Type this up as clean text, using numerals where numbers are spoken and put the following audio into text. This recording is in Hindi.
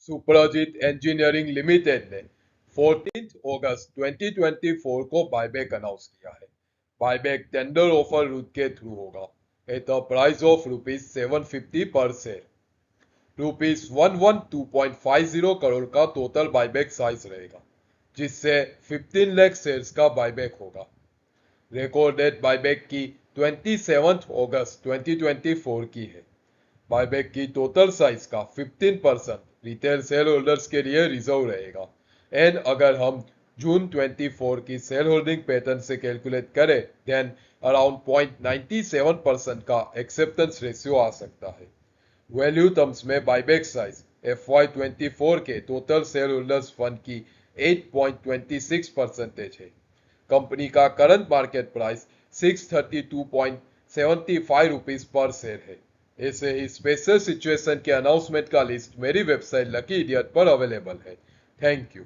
सुप्रजीत इंजीनियरिंग लिमिटेड ने 14 अगस्त 2024 को बायबैक अनाउंस किया है। बायबैक टेंडर ऑफर रूट के थ्रू होगा एट अ प्राइस ऑफ ₹750 पर शेयर। ₹112.50 करोड़ का टोटल बायबैक साइज रहेगा, जिससे 15 लाख शेयर्स का बायबैक होगा। रिकॉर्ड डेट बायबैक की 27 अगस्त 2024 की है। बायबैक की टोटल साइज का 15% रिटेल शेयर होल्डर्स के लिए रिजर्व रहेगा। एंड अगर हम जून 24 की शेयर होल्डिंग पैटर्न से कैलकुलेट करें देन अराउंड 0.97% का एक्सेप्टेंस रेशियो आ सकता है। वैल्यू टर्म्स में बायबैक साइज FY24 के टोटल शेयर होल्डर्स फंड की 8.26% है। कंपनी का करंट मार्केट प्राइस ₹632.75 पर शेयर है। ऐसे ही स्पेशल सिचुएशन के अनाउंसमेंट का लिस्ट मेरी वेबसाइट लकी इडियट पर अवेलेबल है। Thank you.